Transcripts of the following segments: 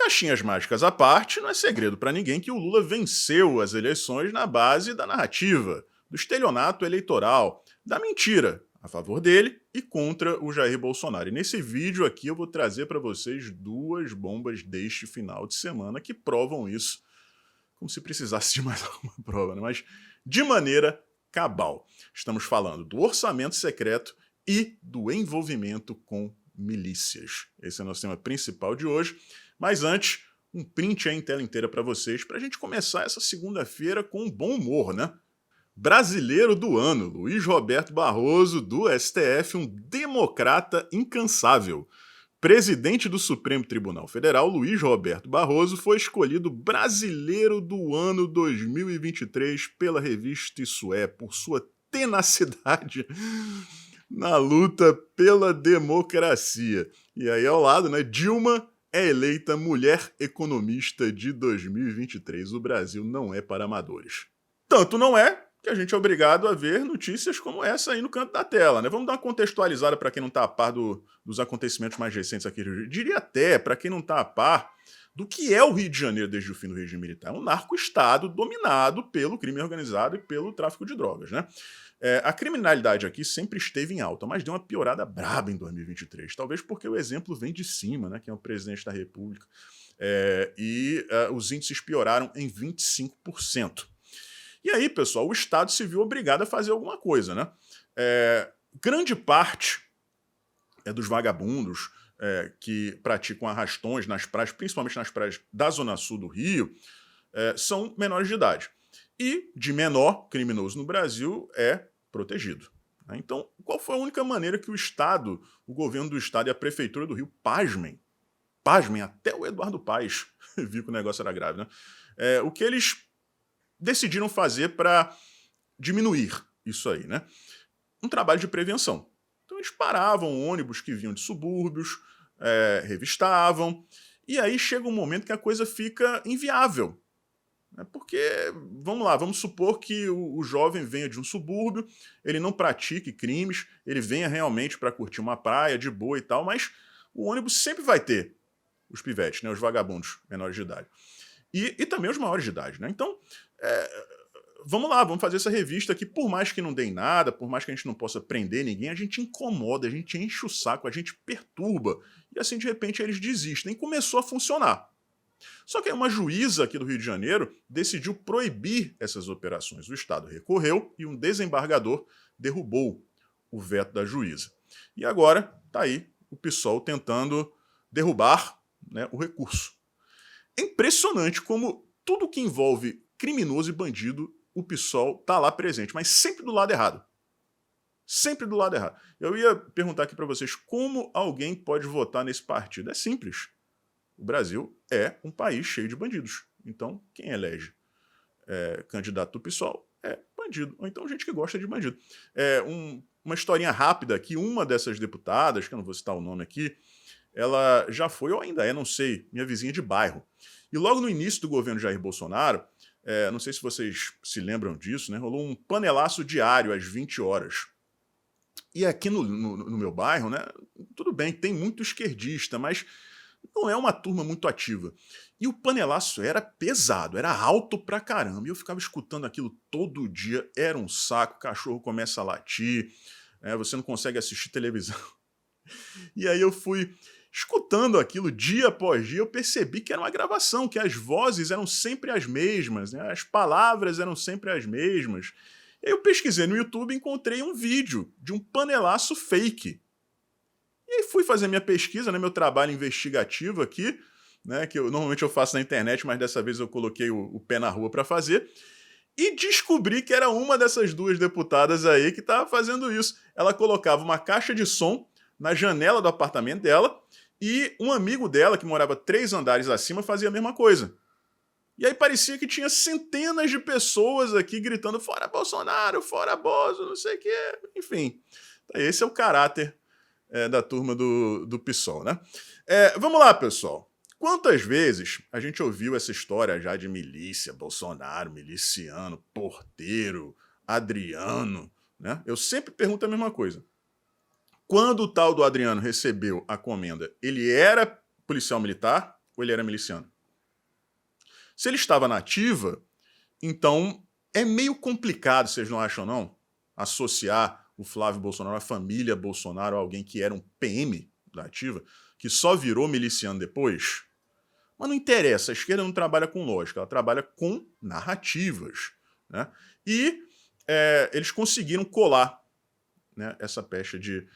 Caixinhas mágicas à parte, não é segredo para ninguém que o Lula venceu as eleições na base da narrativa, do estelionato eleitoral, da mentira, a favor dele e contra o Jair Bolsonaro. E nesse vídeo aqui eu vou trazer para vocês duas bombas deste final de semana que provam isso, como se precisasse de mais alguma prova, né? Mas de maneira cabal. Estamos falando do orçamento secreto e do envolvimento com milícias. Esse é o nosso tema principal de hoje. Mas antes, um print aí em tela inteira para vocês, para a gente começar essa segunda-feira com um bom humor, né? Brasileiro do ano, Luiz Roberto Barroso, do STF, um democrata incansável. Presidente do Supremo Tribunal Federal, Luiz Roberto Barroso, foi escolhido Brasileiro do Ano 2023 pela revista Isso É, por sua tenacidade na luta pela democracia. E aí ao lado, né, Dilma é eleita mulher economista de 2023. O Brasil não é para amadores. Tanto não é que a gente é obrigado a ver notícias como essa aí no canto da tela, né? Vamos dar uma contextualizada para quem não está a par dos acontecimentos mais recentes aqui. Eu diria até, para quem não está a par, do que é o Rio de Janeiro desde o fim do regime militar. É um narco-estado dominado pelo crime organizado e pelo tráfico de drogas, né? A criminalidade aqui sempre esteve em alta, mas deu uma piorada braba em 2023. Talvez porque o exemplo vem de cima, né? Que é o presidente da República. Os índices pioraram em 25%. E aí, pessoal, o Estado se viu obrigado a fazer alguma coisa, né? Grande parte dos vagabundos que praticam arrastões nas praias, principalmente nas praias da Zona Sul do Rio, são menores de idade. E de menor criminoso no Brasil é protegido. Né? Então, qual foi a única maneira que o Estado, o governo do Estado e a Prefeitura do Rio, pasmem, até o Eduardo Paes viu que o negócio era grave, né? O que eles decidiram fazer para diminuir isso aí, né? Um trabalho de prevenção. Então eles paravam ônibus que vinham de subúrbios, revistavam, e aí chega um momento que a coisa fica inviável. Né? Porque, vamos lá, vamos supor que o jovem venha de um subúrbio, ele não pratique crimes, ele venha realmente para curtir uma praia de boa e tal, mas o ônibus sempre vai ter os pivetes, né? Os vagabundos menores de idade. E também os maiores de idade, né? Então, vamos lá, vamos fazer essa revista que, por mais que não dê em nada, por mais que a gente não possa prender ninguém, a gente incomoda, a gente enche o saco, a gente perturba. E assim, de repente, eles desistem. E começou a funcionar. Só que aí uma juíza aqui do Rio de Janeiro decidiu proibir essas operações. O Estado recorreu e um desembargador derrubou o veto da juíza. E agora está aí o PSOL tentando derrubar, né, o recurso. É impressionante como tudo que envolve criminoso e bandido, o PSOL está lá presente, mas sempre do lado errado. Sempre do lado errado. Eu ia perguntar aqui para vocês como alguém pode votar nesse partido. É simples. O Brasil é um país cheio de bandidos. Então, quem elege candidato do PSOL é bandido. Ou então gente que gosta de bandido. Uma historinha rápida aqui, uma dessas deputadas, que eu não vou citar o nome aqui, ela já foi, ou ainda é, não sei, minha vizinha de bairro. E logo no início do governo Jair Bolsonaro, não sei se vocês se lembram disso, né? Rolou um panelaço diário às 20 horas. E aqui no meu bairro, né? Tudo bem, tem muito esquerdista, mas não é uma turma muito ativa. E o panelaço era pesado, era alto pra caramba. E eu ficava escutando aquilo todo dia, era um saco, o cachorro começa a latir, você não consegue assistir televisão. E aí eu fui escutando aquilo dia após dia, eu percebi que era uma gravação, que as vozes eram sempre as mesmas, né? As palavras eram sempre as mesmas. E aí eu pesquisei no YouTube e encontrei um vídeo de um panelaço fake. E aí fui fazer minha pesquisa, né, meu trabalho investigativo aqui, né, que normalmente eu faço na internet, mas dessa vez eu coloquei o pé na rua para fazer, e descobri que era uma dessas duas deputadas aí que estava fazendo isso. Ela colocava uma caixa de som na janela do apartamento dela, e um amigo dela, que morava 3 andares acima, fazia a mesma coisa. E aí parecia que tinha centenas de pessoas aqui gritando fora Bolsonaro, fora Bozo, não sei o quê. Enfim, esse é o caráter da turma do PSOL, né? Vamos lá, pessoal. Quantas vezes a gente ouviu essa história já de milícia, Bolsonaro, miliciano, porteiro, Adriano, né? Eu sempre pergunto a mesma coisa. Quando o tal do Adriano recebeu a comenda, ele era policial militar ou ele era miliciano? Se ele estava na ativa, então é meio complicado, vocês não acham não? Associar o Flávio Bolsonaro, a família Bolsonaro, a alguém que era um PM da ativa, que só virou miliciano depois. Mas não interessa, a esquerda não trabalha com lógica, ela trabalha com narrativas. Né? E eles conseguiram colar, né, essa pecha de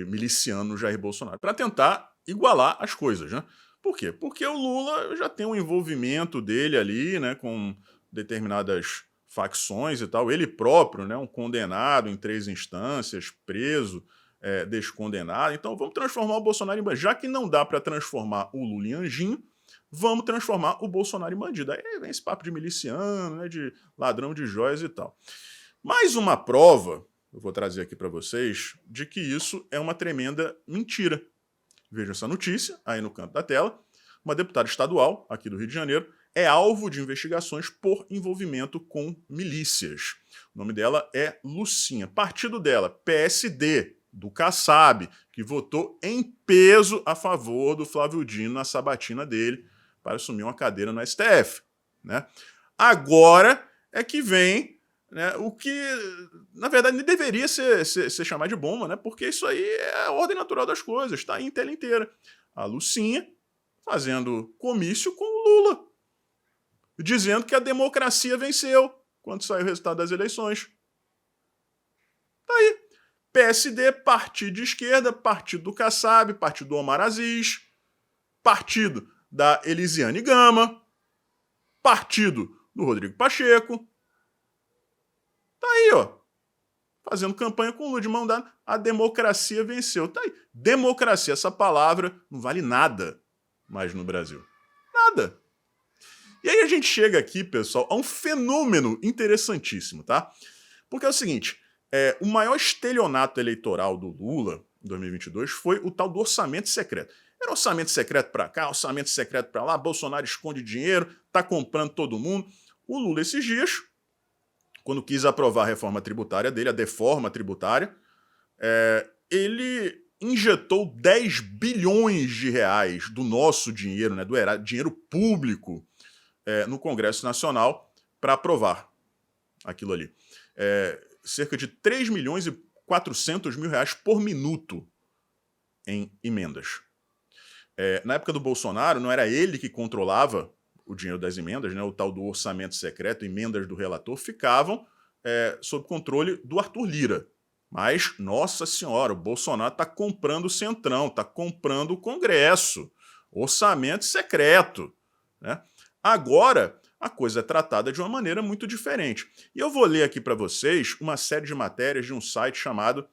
miliciano Jair Bolsonaro, para tentar igualar as coisas. Né? Por quê? Porque o Lula já tem um envolvimento dele ali, né, com determinadas facções e tal. Ele próprio, né, um condenado em 3 instâncias, preso, descondenado. Então vamos transformar o Bolsonaro em bandido. Já que não dá para transformar o Lula em anjinho, vamos transformar o Bolsonaro em bandido. Aí vem esse papo de miliciano, né, de ladrão de joias e tal. Mais uma prova, eu vou trazer aqui para vocês, de que isso é uma tremenda mentira. Veja essa notícia aí no canto da tela. Uma deputada estadual aqui do Rio de Janeiro é alvo de investigações por envolvimento com milícias. O nome dela é Lucinha. Partido dela, PSD, do Kassab, que votou em peso a favor do Flávio Dino na sabatina dele para assumir uma cadeira no STF. Né? Agora é que vem, né, o que, na verdade, nem deveria ser chamado de bomba, né, porque isso aí é a ordem natural das coisas, está aí em tela inteira. A Lucinha fazendo comício com o Lula, dizendo que a democracia venceu quando saiu o resultado das eleições. Tá aí. PSD, partido de esquerda, partido do Kassab, partido do Omar Aziz, partido da Elisiane Gama, partido do Rodrigo Pacheco. Tá aí, ó. Fazendo campanha com o Lula de mão dada. A democracia venceu. Tá aí. Democracia, essa palavra não vale nada mais no Brasil. Nada. E aí a gente chega aqui, pessoal, a um fenômeno interessantíssimo, tá? Porque é o seguinte, o maior estelionato eleitoral do Lula, em 2022, foi o tal do orçamento secreto. Era orçamento secreto pra cá, orçamento secreto pra lá, Bolsonaro esconde dinheiro, tá comprando todo mundo. O Lula, esses dias, quando quis aprovar a reforma tributária dele, a deforma tributária, ele injetou 10 bilhões de reais do nosso dinheiro, né, do dinheiro público, no Congresso Nacional para aprovar aquilo ali. Cerca de 3 milhões e 400 mil reais por minuto em emendas. Na época do Bolsonaro, não era ele que controlava o dinheiro das emendas, né, o tal do orçamento secreto, emendas do relator, ficavam sob controle do Arthur Lira. Mas, nossa senhora, o Bolsonaro está comprando o Centrão, está comprando o Congresso. Orçamento secreto. Né? Agora, a coisa é tratada de uma maneira muito diferente. E eu vou ler aqui para vocês uma série de matérias de um site chamado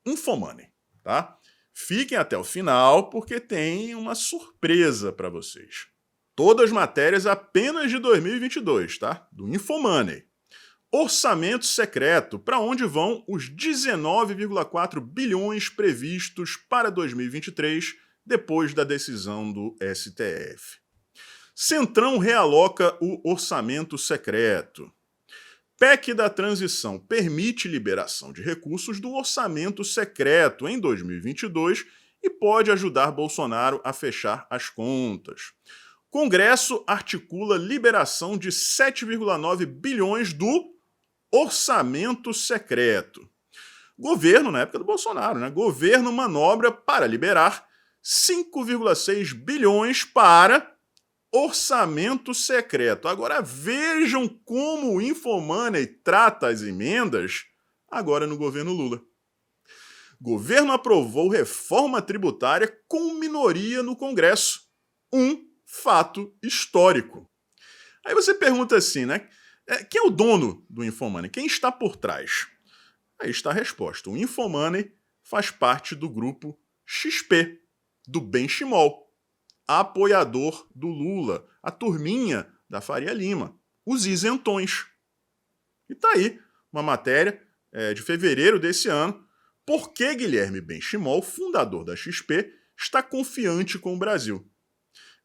Infomoney. Tá? Fiquem até o final, porque tem uma surpresa para vocês. Todas as matérias apenas de 2022, tá? Do Infomoney. Orçamento secreto, para onde vão os 19,4 bilhões previstos para 2023, depois da decisão do STF. Centrão realoca o orçamento secreto. PEC da transição permite liberação de recursos do orçamento secreto em 2022 e pode ajudar Bolsonaro a fechar as contas. Congresso articula liberação de 7,9 bilhões do orçamento secreto. Governo, na época do Bolsonaro, né? Governo manobra para liberar 5,6 bilhões para orçamento secreto. Agora vejam como o Infomoney trata as emendas agora no governo Lula. Governo aprovou reforma tributária com minoria no Congresso. Um fato histórico. Aí você pergunta assim, né? Quem é o dono do Infomoney? Quem está por trás? Aí está a resposta. O Infomoney faz parte do grupo XP, do Benchimol, apoiador do Lula, a turminha da Faria Lima, os isentões. E tá aí uma matéria de fevereiro desse ano. Por que Guilherme Benchimol, fundador da XP, está confiante com o Brasil?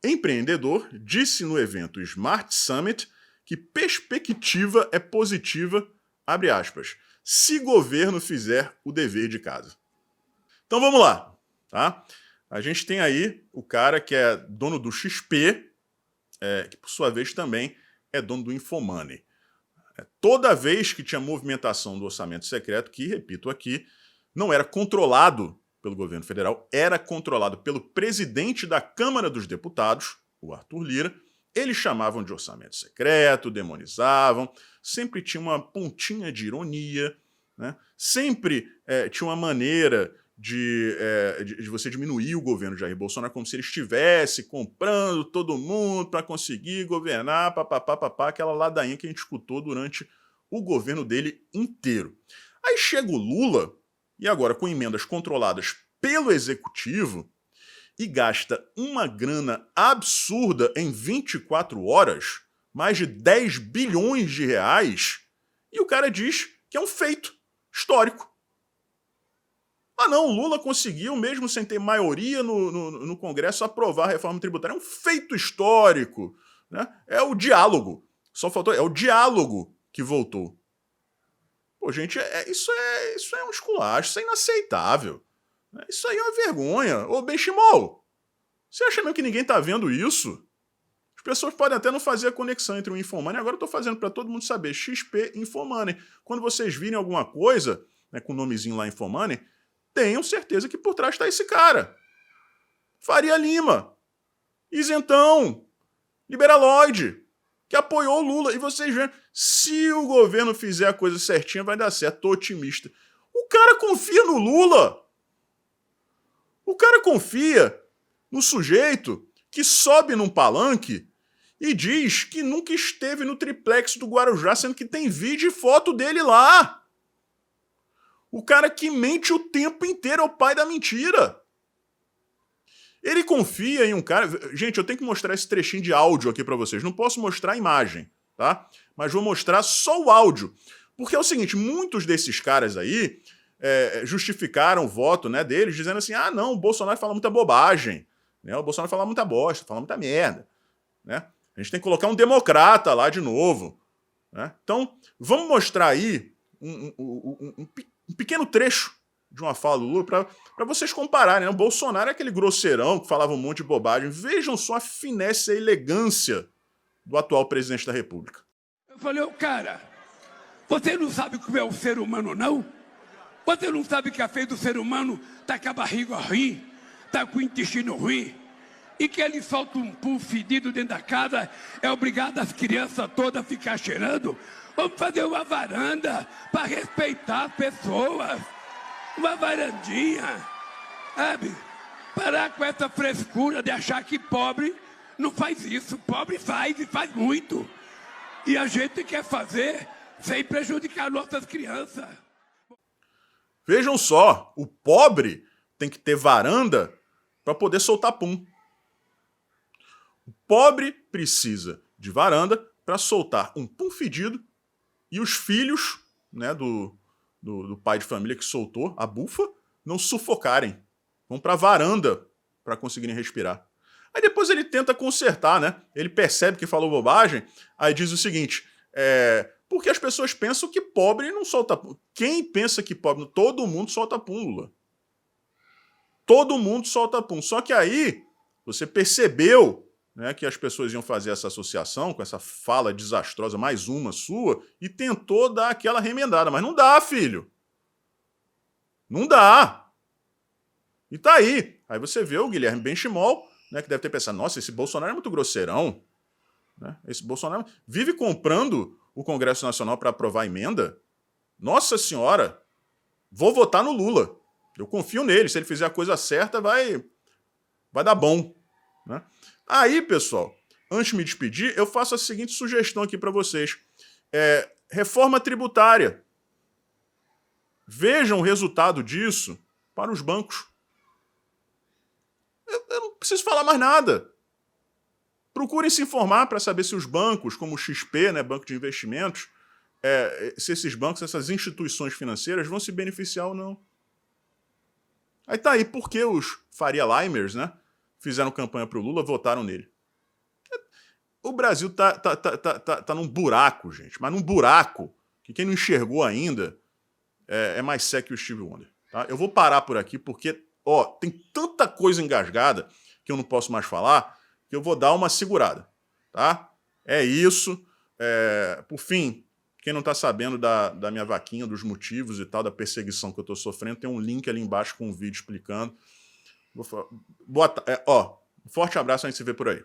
Empreendedor disse no evento Smart Summit que perspectiva é positiva, abre aspas, se governo fizer o dever de casa. Então vamos lá, tá? A gente tem aí o cara que é dono do XP, que por sua vez também é dono do Infomoney. Toda vez que tinha movimentação do orçamento secreto, que, repito aqui, não era controlado pelo governo federal, era controlado pelo presidente da Câmara dos Deputados, o Arthur Lira, eles chamavam de orçamento secreto, demonizavam, sempre tinha uma pontinha de ironia, né? Sempre tinha uma maneira de você diminuir o governo de Jair Bolsonaro como se ele estivesse comprando todo mundo para conseguir governar, papapá, aquela ladainha que a gente escutou durante o governo dele inteiro. Aí chega o Lula, e agora com emendas controladas pelo Executivo, e gasta uma grana absurda em 24 horas, mais de 10 bilhões de reais, e o cara diz que é um feito histórico. Ah não, o Lula conseguiu, mesmo sem ter maioria no Congresso, aprovar a reforma tributária. É um feito histórico. Né? É o diálogo. Só faltou, é o diálogo que voltou. Pô, gente, isso é um esculacho, isso é inaceitável. Isso aí é uma vergonha. Ô, Benchimol, você acha mesmo que ninguém tá vendo isso? As pessoas podem até não fazer a conexão entre o Infomoney, agora eu tô fazendo para todo mundo saber, XP Infomoney. Quando vocês virem alguma coisa, né, com o nomezinho lá Infomoney, tenham certeza que por trás está esse cara. Faria Lima, isentão, liberaloide, que apoiou o Lula. E vocês veem, se o governo fizer a coisa certinha, vai dar certo, tô otimista. O cara confia no Lula. O cara confia no sujeito que sobe num palanque e diz que nunca esteve no triplex do Guarujá, sendo que tem vídeo e foto dele lá. O cara que mente o tempo inteiro é o pai da mentira. Ele confia em um cara... Gente, eu tenho que mostrar esse trechinho de áudio aqui pra vocês. Não posso mostrar a imagem, tá? Mas vou mostrar só o áudio. Porque é o seguinte, muitos desses caras aí justificaram o voto, né, deles, dizendo assim, ah, não, o Bolsonaro fala muita bobagem. Né? O Bolsonaro fala muita bosta, fala muita merda. Né? A gente tem que colocar um democrata lá de novo. Né? Então, vamos mostrar aí um pequeno trecho de uma fala do Lula para vocês compararem. Né? O Bolsonaro é aquele grosseirão que falava um monte de bobagem. Vejam só a finesse e a elegância do atual presidente da República. Eu falei, cara, você não sabe como é o ser humano, não? Você não sabe que a fez do ser humano tá com a barriga ruim, tá com o intestino ruim, e que ele solta um pum fedido dentro da casa, é obrigado as crianças todas a ficar cheirando? Vamos fazer uma varanda para respeitar as pessoas. Uma varandinha, sabe? Parar com essa frescura de achar que pobre não faz isso. Pobre faz e faz muito. E a gente quer fazer sem prejudicar nossas crianças. Vejam só, o pobre tem que ter varanda para poder soltar pum. O pobre precisa de varanda para soltar um pum fedido e os filhos, né, do pai de família que soltou a bufa não sufocarem. Vão para a varanda para conseguirem respirar. Aí depois ele tenta consertar, né? Ele percebe que falou bobagem, aí diz o seguinte, porque as pessoas pensam que pobre não solta pum. Quem pensa que pobre... Todo mundo solta pum, Lula. Todo mundo solta pum. Só que aí você percebeu, né, que as pessoas iam fazer essa associação com essa fala desastrosa, mais uma sua, e tentou dar aquela remendada. Mas não dá, filho. Não dá. E tá aí. Aí você vê o Guilherme Benchimol, né, que deve ter pensado, nossa, esse Bolsonaro é muito grosseirão. Né? Esse Bolsonaro vive comprando o Congresso Nacional para aprovar a emenda. Nossa Senhora, vou votar no Lula. Eu confio nele. Se ele fizer a coisa certa, vai dar bom. Né? Aí, pessoal, antes de me despedir, eu faço a seguinte sugestão aqui para vocês. Reforma tributária. Vejam o resultado disso para os bancos. Eu não preciso falar mais nada. Procurem se informar para saber se os bancos, como o XP, né, Banco de Investimentos, se esses bancos, essas instituições financeiras vão se beneficiar ou não. Aí tá aí, por que os Faria Limers, né, fizeram campanha pro Lula, votaram nele? O Brasil tá num buraco, gente, mas num buraco que quem não enxergou ainda é mais cego que o Steve Wonder. Tá? Eu vou parar por aqui porque ó, tem tanta coisa engasgada que eu não posso mais falar, que eu vou dar uma segurada, tá? É isso. Por fim, quem não está sabendo da minha vaquinha, dos motivos e tal, da perseguição que eu estou sofrendo, tem um link ali embaixo com um vídeo explicando. Forte abraço, a gente se vê por aí.